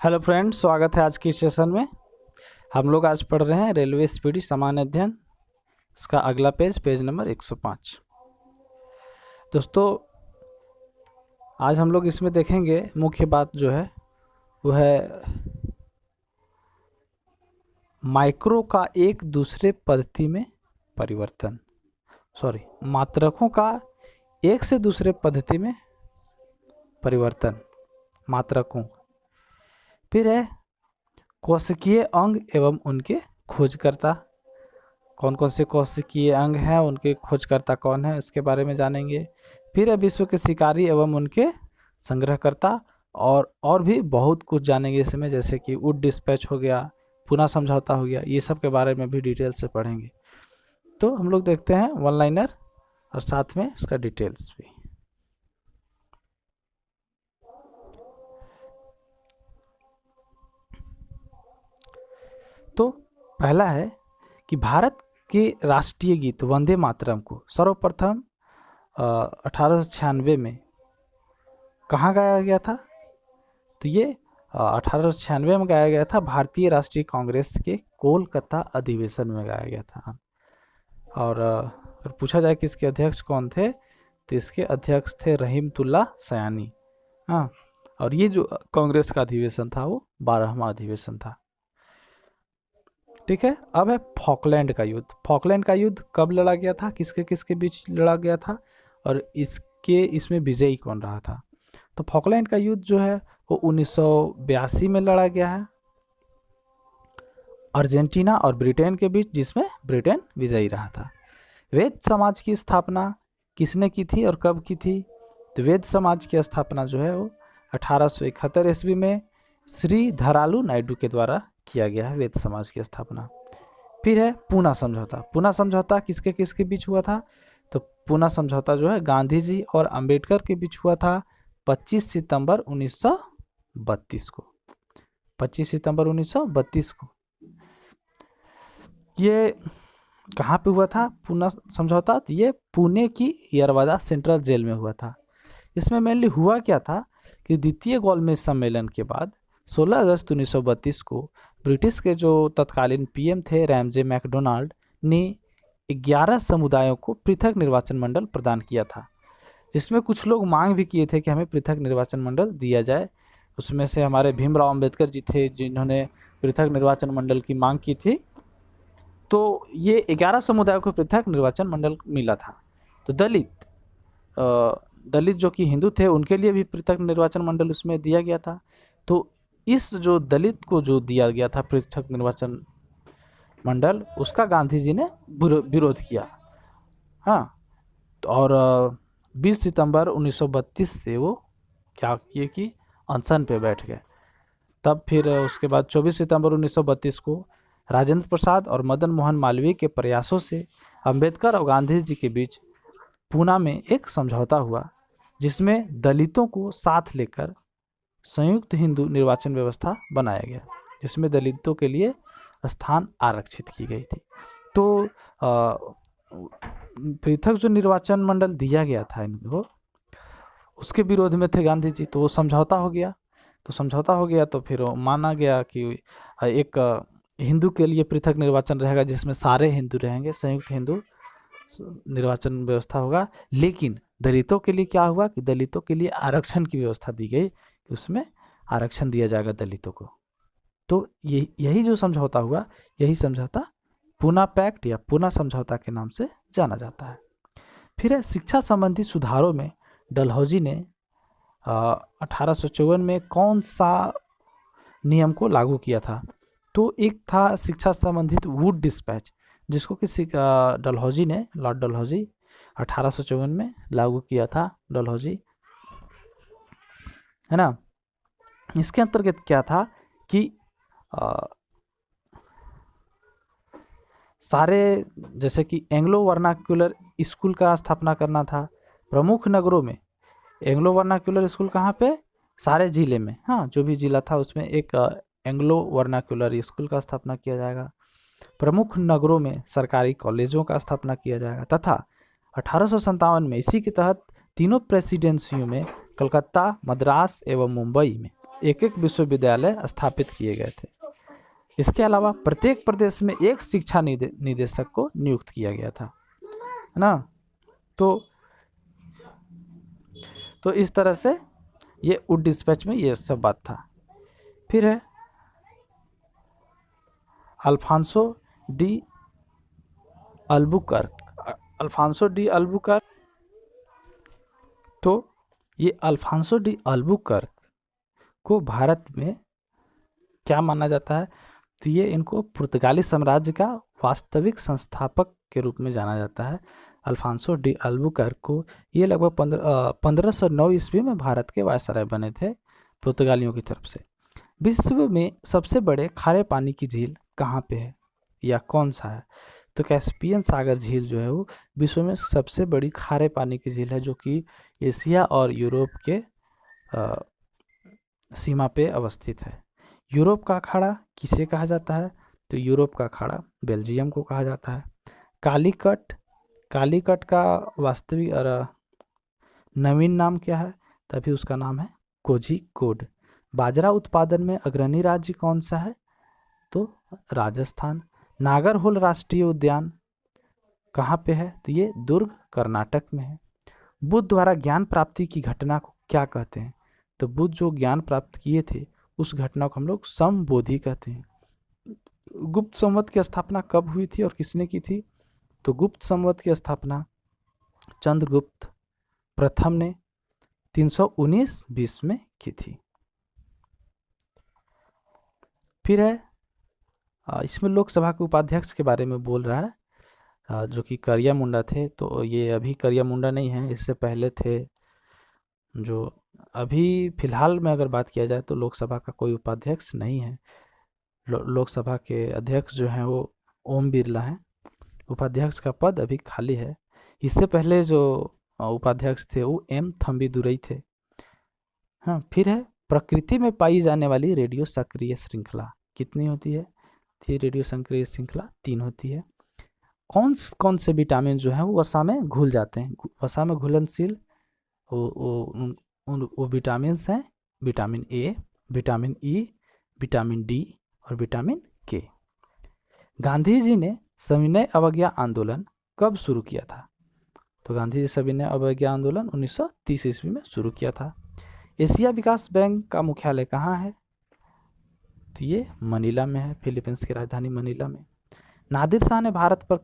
Hello friends, स्वागत है आज की सेशन में। हम लोग आज पढ़ रहे हैं रेलवे स्पीड सामान्य अध्ययन। इसका अगला पेज नंबर 105। दोस्तों, आज हम लोग इसमें देखेंगे मुख्य बात जो है वो है माइक्रो का एक दूसरे पद्धति में परिवर्तन। मात्रकों का एक से दूसरे पद्धति में परिवर्तन। मात्रकों। फिर है कोशिकीय अंग एवं उनके खोजकर्ता। कौन कौन से कोशिकीय अंग हैं, उनके खोजकर्ता कौन है, इसके बारे में जानेंगे। फिर है विश्व के शिकारी एवं उनके संग्रहकर्ता, और भी बहुत कुछ जानेंगे इसमें, जैसे कि वुड डिस्पैच हो गया, पुनः समझौता हो गया, ये सब के बारे में भी डिटेल से पढ़ेंगे। तो हम लोग देखते हैं वन लाइनर और साथ में उसका डिटेल्स भी। तो पहला है कि भारत के राष्ट्रीय गीत वंदे मातरम को सर्वप्रथम 1896 में कहाँ गाया गया था? तो ये 1896 में गाया गया था, भारतीय राष्ट्रीय कांग्रेस के कोलकाता अधिवेशन में गाया गया था। और अगर पूछा जाए कि इसके अध्यक्ष कौन थे, तो इसके अध्यक्ष थे रहीमतुल्ला सयानी। हाँ, और ये जो कांग्रेस का अधिवेशन था वो 12वां अधिवेशन था। ठीक है। अब है फॉकलैंड का युद्ध। फॉकलैंड का युद्ध कब लड़ा गया था, किसके किसके बीच लड़ा गया था, और इसमें विजयी कौन रहा था? तो फॉकलैंड का युद्ध जो है वो 1982 में लड़ा गया है अर्जेंटीना और ब्रिटेन के बीच, जिसमें ब्रिटेन विजयी रहा था। वैध समाज की स्थापना किसने की थी और कब की थी? तो वैध समाज की स्थापना जो है वो 1871 ईस्वी में श्री धरालू नायडू के द्वारा किया गया है, वैध समाज की स्थापना। फिर है पूना समझौता। पूना समझौता किसके किसके बीच हुआ था? तो पूना समझौता जो है गांधी जी और अंबेडकर के बीच हुआ था 25 सितंबर 1932 को। 25 सितंबर 1932 को। ये कहाँ पे हुआ था पूना समझौता? तो ये पुणे की यरवादा सेंट्रल जेल में हुआ था। इसमें मेनली हुआ क्या था कि द्वितीय गोलमेज सम्मेलन के बाद 16 अगस्त 1932 को ब्रिटिश के जो तत्कालीन पीएम थे रैमजे मैकडोनाल्ड ने 11 समुदायों को पृथक निर्वाचन मंडल प्रदान किया था, जिसमें कुछ लोग मांग भी किए थे कि हमें पृथक निर्वाचन मंडल दिया जाए। उसमें से हमारे भीमराव अंबेडकर जी थे, जिन्होंने पृथक निर्वाचन मंडल की मांग की थी। तो ये 11 समुदायों को पृथक निर्वाचन मंडल मिला था। तो दलित जो कि हिंदू थे, उनके लिए भी पृथक निर्वाचन मंडल उसमें दिया गया था। तो इस जो दलित को जो दिया गया था पृथक निर्वाचन मंडल, उसका गांधी जी ने विरोध किया। हाँ, और 20 सितंबर 1932 से वो क्या किए कि अनशन पे बैठ गए। तब फिर उसके बाद 24 सितंबर 1932 को राजेंद्र प्रसाद और मदन मोहन मालवीय के प्रयासों से अंबेडकर और गांधी जी के बीच पूना में एक समझौता हुआ, जिसमें दलितों को साथ लेकर संयुक्त हिंदू निर्वाचन व्यवस्था बनाया गया, जिसमें दलितों के लिए स्थान आरक्षित की गई थी। तो पृथक जो निर्वाचन मंडल दिया गया था इनको, उसके विरोध में थे गांधी जी। तो वो समझौता हो गया। तो फिर माना गया कि एक हिंदू के लिए पृथक निर्वाचन रहेगा, जिसमें सारे हिंदू रहेंगे, संयुक्त हिंदू निर्वाचन व्यवस्था होगा। लेकिन दलितों के लिए क्या हुआ कि दलितों के लिए आरक्षण की व्यवस्था दी गई, कि उसमें आरक्षण दिया जाएगा दलितों को। तो यही जो समझौता हुआ, यही समझौता पूना पैक्ट या पूना समझौता के नाम से जाना जाता है। फिर है शिक्षा संबंधी सुधारों में डलहौजी ने 1854 में कौन सा नियम को लागू किया था? तो एक था शिक्षा संबंधित वुड डिस्पैच, जिसको कि लॉर्ड डलहौजी 1854 में लागू किया था। डलहौजी, है ना। इसके अंतर्गत क्या था कि सारे, जैसे कि एंग्लो वर्नाक्युलर स्कूल का स्थापना करना था प्रमुख नगरों में। एंग्लो वर्नाक्युलर स्कूल कहाँ पे? सारे जिले में। हाँ, जो भी जिला था उसमें एक एंग्लो वर्नाक्युलर स्कूल का स्थापना किया जाएगा। प्रमुख नगरों में सरकारी कॉलेजों का स्थापना किया जाएगा, तथा 1857 में इसी के तहत तीनों प्रेसिडेंसियों में कलकत्ता, मद्रास एवं मुंबई में एक एक विश्वविद्यालय स्थापित किए गए थे। इसके अलावा प्रत्येक प्रदेश में एक शिक्षा निदेशक को नियुक्त किया गया था, है ना। तो इस तरह से ये वुड डिस्पैच में ये सब बात था। फिर है अल्फांसो डी अल्बुकर्क। तो ये अल्फांसो डी अल्बुकर्क को भारत में क्या माना जाता है, तो ये इनको पुर्तगाली साम्राज्य का वास्तविक संस्थापक के रूप में जाना जाता है। अल्फांसो डी अल्बुकर्क को ये लगभग 1509 ईस्वी में भारत के वायसराय बने थे पुर्तगालियों की तरफ से। विश्व में सबसे बड़े खारे पानी की झील कहाँ पे है या कौन सा है, तो कैस्पियन सागर झील जो है वो विश्व में सबसे बड़ी खारे पानी की झील है, जो कि एशिया और यूरोप के सीमा पे अवस्थित है। यूरोप का अखाड़ा किसे कहा जाता है, तो यूरोप का अखाड़ा बेल्जियम को कहा जाता है। कालीकट का वास्तविक और नवीन नाम क्या है, तभी उसका नाम है कोझिकोड। बाजरा उत्पादन में अग्रणी राज्य कौन सा है, तो राजस्थान। नागरहोल राष्ट्रीय उद्यान कहाँ पे है, तो ये दुर्ग कर्नाटक में है। बुद्ध द्वारा ज्ञान प्राप्ति की घटना को क्या कहते हैं, तो बुद्ध जो ज्ञान प्राप्त किए थे उस घटना को हम लोग समबोधि कहते हैं। गुप्त संवत की स्थापना कब हुई थी और किसने की थी, तो गुप्त संवत की स्थापना चंद्रगुप्त प्रथम ने 319 बीस में की थी। फिर है इसमें लोकसभा के उपाध्यक्ष के बारे में बोल रहा है, जो कि करिया मुंडा थे। तो ये अभी करिया मुंडा नहीं है, इससे पहले थे। जो अभी फिलहाल में अगर बात किया जाए तो लोकसभा का कोई उपाध्यक्ष नहीं है। लोकसभा के अध्यक्ष जो हैं वो ओम बिरला हैं। उपाध्यक्ष का पद अभी खाली है। इससे पहले जो उपाध्यक्ष थे वो एम थम्बीदुरई थे। हाँ, फिर है प्रकृति में पाई जाने वाली रेडियो सक्रिय श्रृंखला कितनी होती है, थी रेडियो सक्रिय श्रृंखला 3 होती है। कौन से विटामिन जो है वो वसा में घुल जाते हैं, वसा में घुलनशील वो विटामिन हैं vitamin A, vitamin E, vitamin D और विटामिन के। गांधी जी ने सविनय अवज्ञा आंदोलन कब शुरू किया था, तो गांधी जी सविनय अवज्ञा आंदोलन 1930 ईस्वी में शुरू किया था। एशिया विकास बैंक का मुख्यालय कहाँ है, तो ये मनीला में है, फिलीपींस की राजधानी मनीला में। नादिर शाह ने भारत पर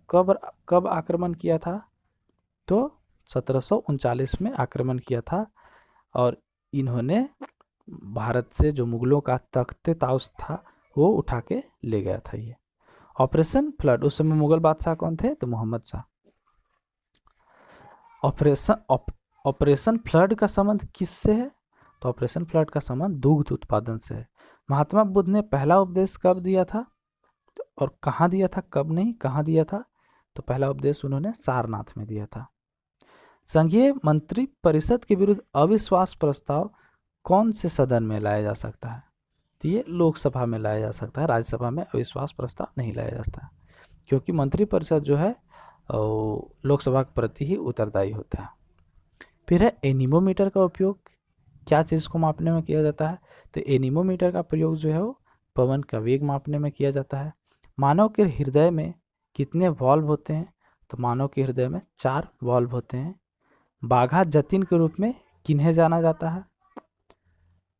कब आक्रमण किया था, तो 1739 में आक्रमण किया था और इन्होंने भारत से जो मुगलों का तख्ते ताउस था वो उठा के ले गया था। ये ऑपरेशन फ्लड, उस समय मुगल बादशाह कौन थे, तो मोहम्मद शाह। ऑपरेशन फ्लड का संबंध किससे है, तो ऑपरेशन फ्लड का संबंध दुग्ध उत्पादन से है। महात्मा बुद्ध ने पहला उपदेश कब दिया था और कहाँ दिया था, कब नहीं कहाँ दिया था, तो पहला उपदेश उन्होंने सारनाथ में दिया था। संघीय मंत्री परिषद के विरुद्ध अविश्वास प्रस्ताव कौन से सदन में लाया जा सकता है, तो ये लोकसभा में लाया जा सकता है। राज्यसभा में अविश्वास प्रस्ताव नहीं लाया जा सकता, क्योंकि मंत्री परिषद जो है लोकसभा के प्रति ही उत्तरदायी होता है। फिर है एनीमोमीटर का उपयोग क्या चीज़ को मापने में किया जाता है, तो एनीमोमीटर का प्रयोग जो है वो पवन का वेग मापने में किया जाता है। मानव के हृदय में कितने वाल्व होते हैं, तो मानव के हृदय में 4 वाल्व होते हैं। बाघा जतिन के रूप में किन्हें जाना जाता है,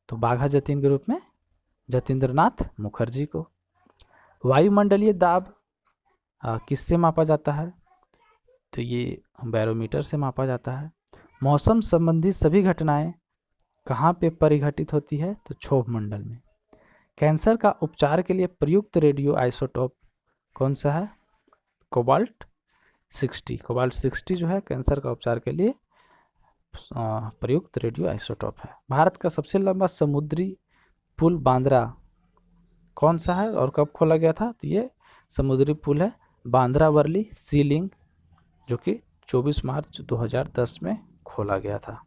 तो बाघा जतिन के रूप में जतिंद्रनाथ मुखर्जी को। वायुमंडलीय दाब किससे मापा जाता है, तो ये बैरोमीटर से मापा जाता है। मौसम संबंधी सभी घटनाएं कहाँ पे परिघटित होती है, तो क्षोभ मंडल में। कैंसर का उपचार के लिए प्रयुक्त रेडियो आइसोटोप कौन सा है, कोबाल्ट 60 जो है कैंसर का उपचार के लिए प्रयुक्त रेडियो आइसोटोप है। भारत का सबसे लंबा समुद्री पुल बांद्रा कौन सा है और कब खोला गया था, तो ये समुद्री पुल है बांद्रा वर्ली सी लिंक, जो कि 24 मार्च 2010 में खोला गया था।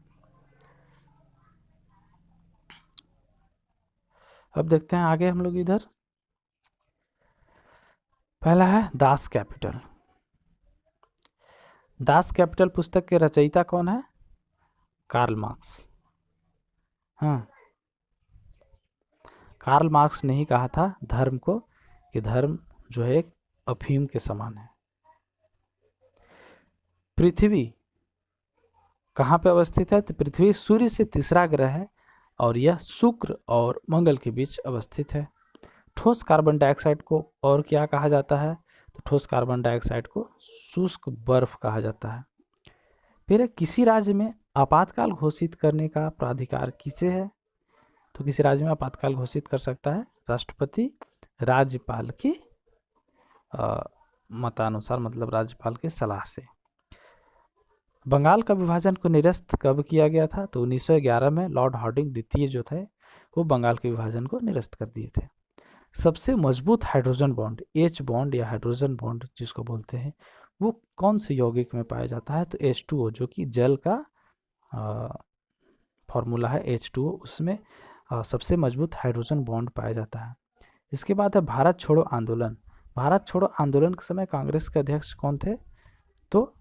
अब देखते हैं आगे हम लोग इधर। पहला है दास कैपिटल। दास कैपिटल पुस्तक के रचयिता कौन है, कार्ल मार्क्स। हाँ, कार्ल मार्क्स ने ही कहा था धर्म को कि धर्म जो है एक अफीम के समान है। पृथ्वी कहाँ पे अवस्थित है? तो पृथ्वी सूर्य से तीसरा ग्रह है और यह शुक्र और मंगल के बीच अवस्थित है। ठोस कार्बन डाइऑक्साइड को और क्या कहा जाता है? तो ठोस कार्बन डाइऑक्साइड को शुष्क बर्फ कहा जाता है। फिर किसी राज्य में आपातकाल घोषित करने का प्राधिकार किसे है? तो किसी राज्य में आपातकाल घोषित कर सकता है राष्ट्रपति राज्यपाल की मतानुसार, मतलब राज्यपाल की सलाह से। बंगाल का विभाजन को निरस्त कब किया गया था? तो 1911 में लॉर्ड हार्डिंग द्वितीय जो थे वो बंगाल के विभाजन को निरस्त कर दिए थे। सबसे मजबूत हाइड्रोजन बॉन्ड, एच बॉन्ड या हाइड्रोजन बॉन्ड जिसको बोलते हैं, वो कौन से यौगिक में पाया जाता है? तो H2O, जो कि जल का फॉर्मूला है H2O, उसमें सबसे मजबूत हाइड्रोजन बॉन्ड पाया जाता है। इसके बाद है भारत छोड़ो आंदोलन। भारत छोड़ो आंदोलन के समय कांग्रेस के अध्यक्ष कौन थे? तो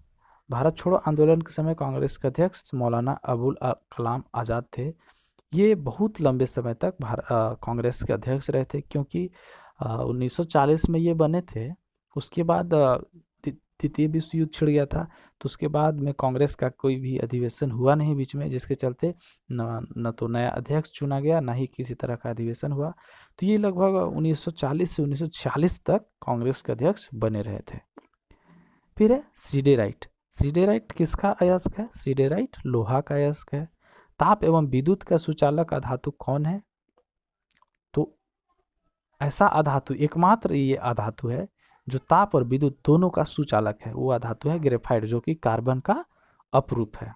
भारत छोड़ो आंदोलन के समय कांग्रेस के अध्यक्ष मौलाना अबुल कलाम आज़ाद थे। ये बहुत लंबे समय तक कांग्रेस के अध्यक्ष रहे थे, क्योंकि 1940 में ये बने थे। उसके बाद द्वितीय विश्व युद्ध छिड़ गया था, तो उसके बाद में कांग्रेस का कोई भी अधिवेशन हुआ नहीं बीच में, जिसके चलते न तो नया अध्यक्ष चुना गया, ना ही किसी तरह का अधिवेशन हुआ। तो ये लगभग 1940 से 1946 तक कांग्रेस के अध्यक्ष बने रहे थे। फिर है सिडेराइट। सिडेराइट किसका अयस्क है? सिडेराइट लोहा का अयस्क है। ताप एवं विद्युत का सुचालक अधातु कौन है? तो ऐसा अधातु, एकमात्र ये अधातु है जो ताप और विद्युत दोनों का सुचालक है, वो अधातु है ग्रेफाइट, जो कि कार्बन का अपरूप है।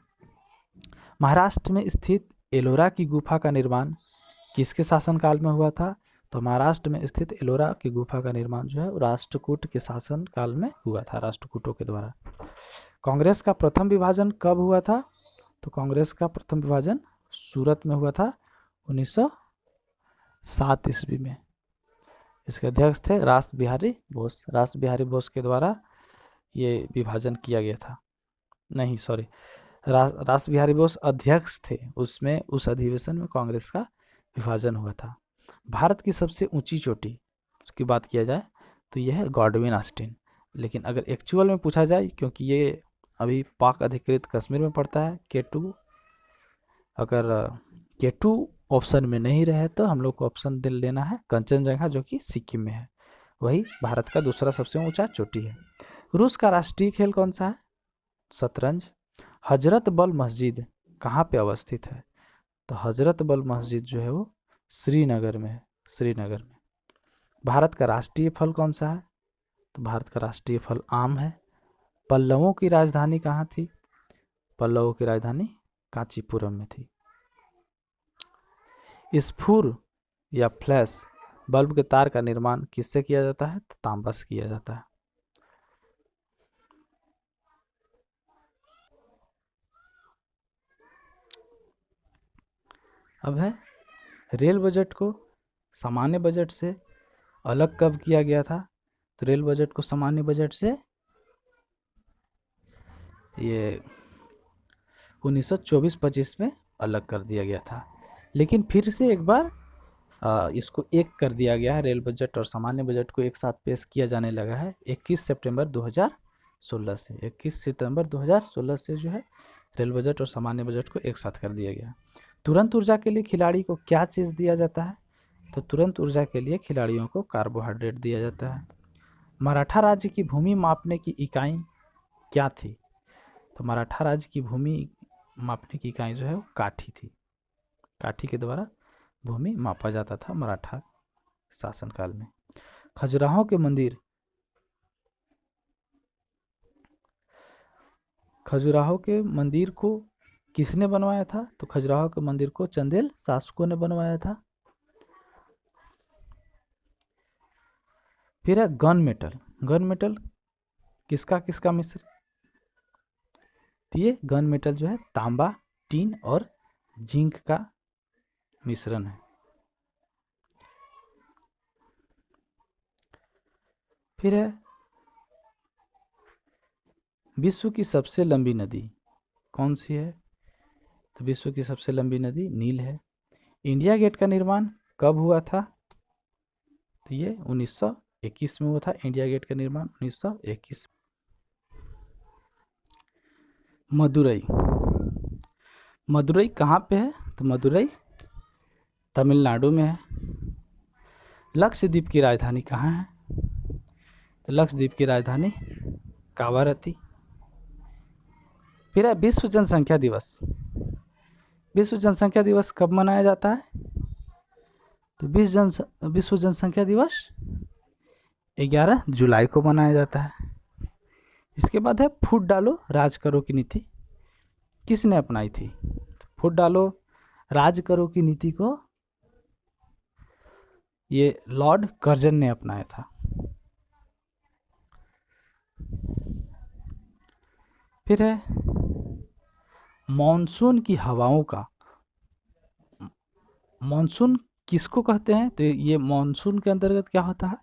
महाराष्ट्र में स्थित एलोरा की गुफा का निर्माण किसके शासनकाल में हुआ था? तो महाराष्ट्र में स्थित एलोरा की गुफा का निर्माण जो है राष्ट्रकूट के शासनकाल में हुआ था, राष्ट्रकूटों के द्वारा। कांग्रेस का प्रथम विभाजन कब हुआ था? तो कांग्रेस का प्रथम विभाजन सूरत में हुआ था 1907 ईस्वी में। इसके अध्यक्ष थे रास बिहारी बोस। रास बिहारी बोस के द्वारा ये विभाजन किया गया था। नहीं, सॉरी, रास बिहारी बोस अध्यक्ष थे, उसमें उस अधिवेशन में कांग्रेस का विभाजन हुआ था। भारत की सबसे ऊंची चोटी की बात किया जाए तो यह है गॉडविन ऑस्टिन। लेकिन अगर एक्चुअल में पूछा जाए, क्योंकि ये अभी पाक अधिकृत कश्मीर में पड़ता है, K2, अगर K2 ऑप्शन में नहीं रहे तो हम लोग को ऑप्शन दिल लेना है कंचनजंगा, जो कि सिक्किम में है। वही भारत का दूसरा सबसे ऊंचा चोटी है। रूस का राष्ट्रीय खेल कौन सा है? शतरंज। हजरत बल मस्जिद कहाँ पे अवस्थित है? तो हजरत बल मस्जिद जो है वो श्रीनगर में है, श्रीनगर में। भारत का राष्ट्रीय फल कौन सा है? तो भारत का राष्ट्रीय फल आम है। पल्लवों की राजधानी कहाँ थी? पल्लवों की राजधानी कांचीपुरम में थी। स्फुर या फ्लैश बल्ब के तार का निर्माण किससे किया जाता है? तो तांबा से किया जाता है। अब है रेल बजट को सामान्य बजट से अलग कब किया गया था? तो रेल बजट को सामान्य बजट से ये 1924-25 में अलग कर दिया गया था। लेकिन फिर से एक बार इसको एक कर दिया गया है। रेल बजट और सामान्य बजट को एक साथ पेश किया जाने लगा है 21 सितंबर 2016 से। 21 सितंबर 2016 से जो है रेल बजट और सामान्य बजट को एक साथ कर दिया गया। तुरंत ऊर्जा के लिए खिलाड़ी को क्या चीज़ दिया जाता है? तो तुरंत ऊर्जा के लिए खिलाड़ियों को कार्बोहाइड्रेट दिया जाता है। मराठा राज्य की भूमि मापने की इकाई क्या थी? तो मराठा राज्य की भूमि मापने की इकाई जो है वो काठी थी। काठी के द्वारा भूमि मापा जाता था मराठा शासनकाल में। खजुराहो के मंदिर, खजुराहो के मंदिर को किसने बनवाया था? तो खजुराहो के मंदिर को चंदेल शासकों ने बनवाया था। फिर है गन मेटल। गन मेटल किसका किसका मिश्र? ये गन मेटल जो है तांबा, टीन और जिंक का मिश्रण है। फिर है विश्व की सबसे लंबी नदी कौन सी है? तो विश्व की सबसे लंबी नदी नील है। इंडिया गेट का निर्माण कब हुआ था? तो ये 1921 में हुआ था इंडिया गेट का निर्माण 1921। मदुरई, मदुरई कहाँ पे है? तो मदुरई तमिलनाडु में है। लक्षद्वीप की राजधानी कहाँ है? तो लक्षद्वीप की राजधानी कावारती। फिर है विश्व जनसंख्या दिवस। विश्व जनसंख्या दिवस कब मनाया जाता है? तो विश्व जनसंख्या दिवस 11 जुलाई को मनाया जाता है। इसके बाद है फूट डालो राज करो की नीति किसने अपनाई थी? फूट डालो राज करो की नीति को ये लॉर्ड कर्जन ने अपनाया था। फिर है मॉनसून की हवाओं का, मॉनसून किसको कहते हैं? तो ये मॉनसून के अंतर्गत क्या होता है?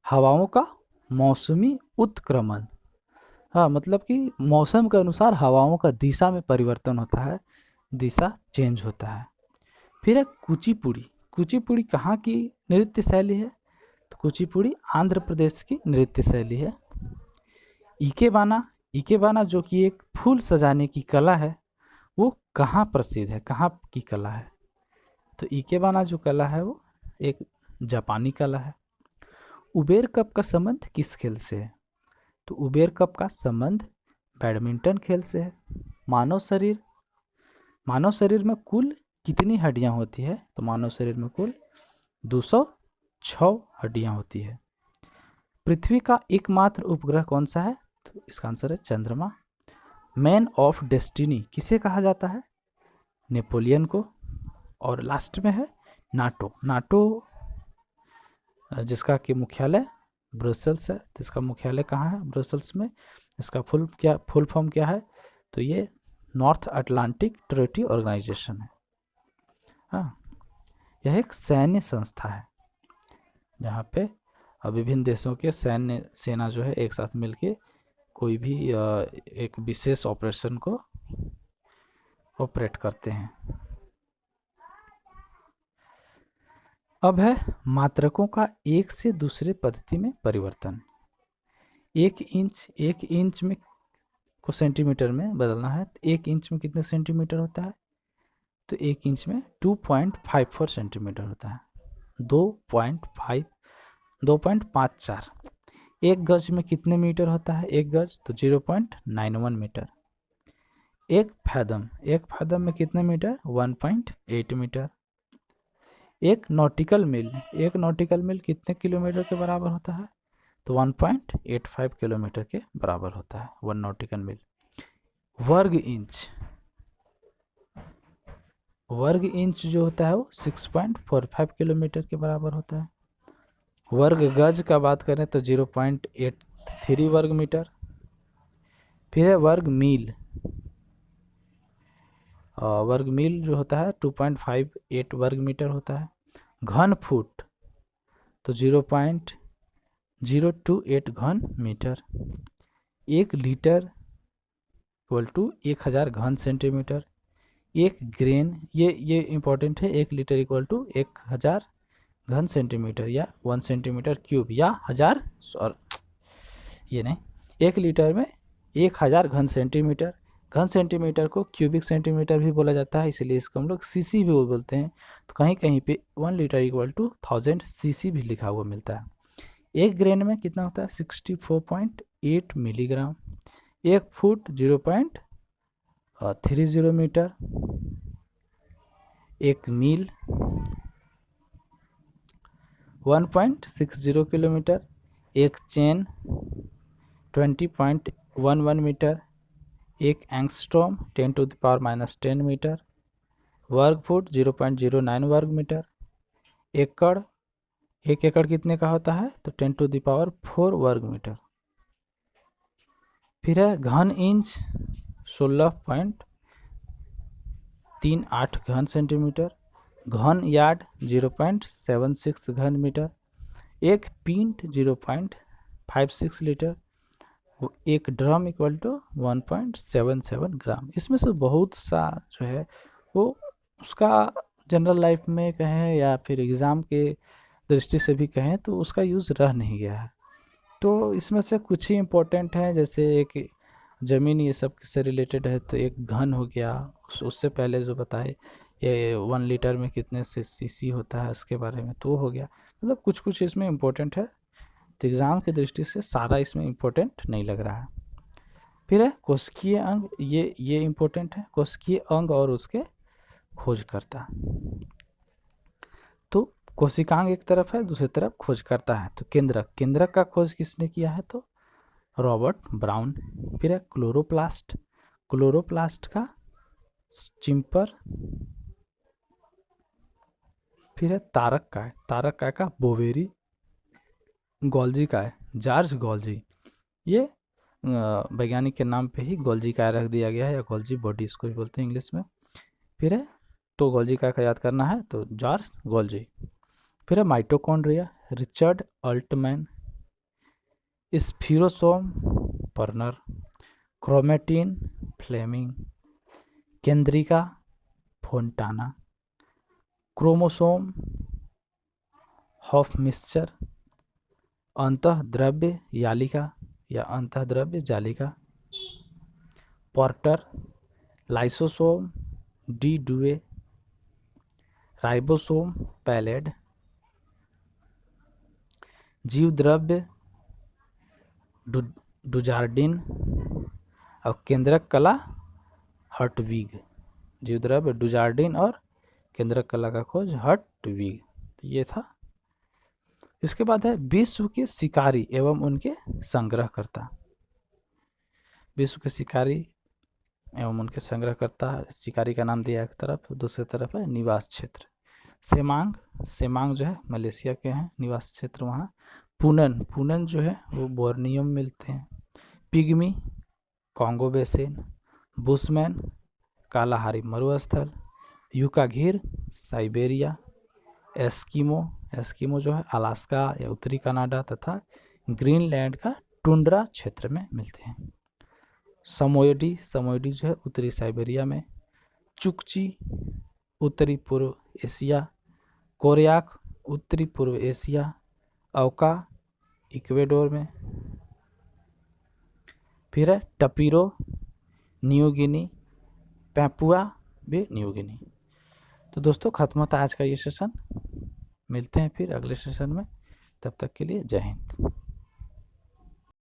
हवाओं का मौसमी उत्क्रमण। हाँ, मतलब कि मौसम के अनुसार हवाओं का दिशा में परिवर्तन होता है, दिशा चेंज होता है। फिर है कुचिपुड़ी। कुचिपुड़ी कहाँ की नृत्य शैली है? तो कुचिपुड़ी आंध्र प्रदेश की नृत्य शैली है। इकेबाना, इकेबाना जो कि एक फूल सजाने की कला है, वो कहाँ प्रसिद्ध है, कहाँ की कला है? तो इकेबाना जो कला है वो एक जापानी कला है। उबेर कप का संबंध किस खेल से है? तो उबेर कप का संबंध बैडमिंटन खेल से है। मानव शरीर, मानव शरीर में कुल कितनी हड्डियां होती है? तो मानव शरीर में कुल 206 हड्डियां होती है। पृथ्वी का एकमात्र उपग्रह कौन सा है? तो इसका आंसर है चंद्रमा। मैन ऑफ डेस्टिनी किसे कहा जाता है? नेपोलियन को। और लास्ट में है नाटो। नाटो जिसका कि मुख्यालय ब्रुसेल्स है, तो इसका मुख्यालय कहाँ है? ब्रुसेल्स में। इसका फुल फॉर्म क्या है? तो ये नॉर्थ अटलांटिक ट्रीटी ऑर्गेनाइजेशन है। हाँ, यह एक सैन्य संस्था है जहाँ पे विभिन्न देशों के सैन्य सेना जो है एक साथ मिलके कोई भी एक विशेष ऑपरेशन को ऑपरेट करते हैं। अब है मात्रकों का एक से दूसरे पद्धति में परिवर्तन। 1 इंच में को सेंटीमीटर में बदलना है, तो 1 इंच में कितने सेंटीमीटर होता है? तो 1 इंच में 2.54 सेंटीमीटर होता है। 2.54। 1 गज में कितने मीटर होता है? 1 गज तो 0.91 मीटर। 1 फैदम में कितने मीटर? 1.8 मीटर। 1 नॉटिकल मील कितने किलोमीटर के बराबर होता है? तो 1.85 किलोमीटर के बराबर होता है 1 नॉटिकल मील। वर्ग इंच जो होता है वो 6.45 किलोमीटर के बराबर होता है। वर्ग गज का बात करें तो 0.83 वर्ग मीटर। फिर है वर्ग मील जो होता है 2.58 वर्ग मीटर होता है। घन फुट तो 0.028 घन मीटर। 1 लीटर इक्वल टू 1000 घन सेंटीमीटर। 1 ग्रेन, ये इंपॉर्टेंट है, 1 लीटर इक्वल टू 1000 घन सेंटीमीटर या 1 सेंटीमीटर क्यूब या 1000 ये नहीं, 1 लीटर में 1000 घन सेंटीमीटर। घन सेंटीमीटर को क्यूबिक सेंटीमीटर भी बोला जाता है, इसलिए इसको हम लोग सीसी भी बोलते हैं। तो कहीं कहीं पे 1 लीटर इक्वल टू 1000 सीसी भी लिखा हुआ मिलता है। 1 ग्रेन में कितना होता है? 64.8 milligram. 1 foot 0.30 metre. 1 mile 1.60 kilometre. 1 chain 20.11 metre. 1 angstrom 10⁻⁻10 metre. वर्ग फुट 0.09 वर्ग मीटर। एकड़, 1 एकड़ कितने का होता है? तो 10⁴ वर्ग मीटर। फिर है घन इंच 16.38 घन सेंटीमीटर। घन यार्ड 0.76 घन metre. 1 pint 0.56 litre. 1 dram equal to 1.77 gram. इसमें से बहुत सा जो है वो उसका जनरल लाइफ में कहें या फिर एग्ज़ाम के दृष्टि से भी कहें तो उसका यूज़ रह नहीं गया है। तो इसमें से कुछ ही इम्पोर्टेंट हैं, जैसे एक ज़मीन ये सब से रिलेटेड है, तो एक घन हो गया, उससे पहले जो बताए ये 1 लीटर में कितने सीसी होता है उसके बारे में तो हो गया। मतलब कुछ कुछ इसमें इम्पोर्टेंट है, तो एग्ज़ाम की दृष्टि से सारा इसमें इम्पोर्टेंट नहीं लग रहा है। फिर है कोशिकीय अंग, ये इम्पोर्टेंट है, कोशिकीय अंग और उसके खोजकर्ता। तो कोशिकांग एक तरफ है, दूसरी तरफ खोजकर्ता है। तो केंद्रक, केंद्रक का खोज किसने किया है? तो रॉबर्ट ब्राउन। फिर है क्लोरोप्लास्ट, क्लोरोप्लास्ट का चिम्पर। फिर है तारक काय, तारक काय का बोवेरी। गोल्जी काय, जॉर्ज गोल्जी, ये वैज्ञानिक के नाम पे ही गोल्जी काय रख दिया गया है, या गोल्जी बॉडी इसको भी बोलते हैं इंग्लिश में। फिर है तो गोल्जी काय का याद करना है तो जॉर्ज गोल्जी। फिर है mitochondria, Richard Altmann. Spherosome, Perner. Chromatin, Flemming. केंद्रिका, फोंटाना। Chromosome, Hofmeister. अंतःद्रव्य यालिका या अंतःद्रव्य जालिका। Porter, lysosome, de Duve. Ribosome, Palade. जीवद्रव्य, डुजार्डिन। और केंद्रक कला, हर्टविग। जीवद्रव्य डुजार्डिन और केंद्रक कला का खोज हर्टविग। ये था। इसके बाद है विश्व के शिकारी एवं उनके संग्रहकर्ता। विश्व के शिकारी एवं उनके संग्रहकर्ता, शिकारी का नाम दिया एक तरफ, दूसरी तरफ है निवास क्षेत्र। सेमांग, सेमांग जो है मलेशिया के हैं निवास क्षेत्र वहाँ। पुनन, पुनन जो है वो बोर्नियो में मिलते हैं। Pygmy, Congo basin. Bushman, Kalahari मरुस्थल। यूकाघीर, साइबेरिया। एस्किमो, एस्किमो जो है अलास्का या उत्तरी कनाडा तथा ग्रीनलैंड का टुंड्रा क्षेत्र में मिलते हैं। समोयडी, समोयडी जो है उत्तरी साइबेरिया में। चुकची, उत्तरी पूर्व एशिया। कोरियाक, उत्तरी पूर्व एशिया। औका, इक्वेडोर में। फिर है टपीरो, न्यू गिनी। पैपुआ भी न्यू गिनी। तो दोस्तों खत्म होता है आज का ये सेशन, मिलते हैं फिर अगले सेशन में, तब तक के लिए जय हिंद।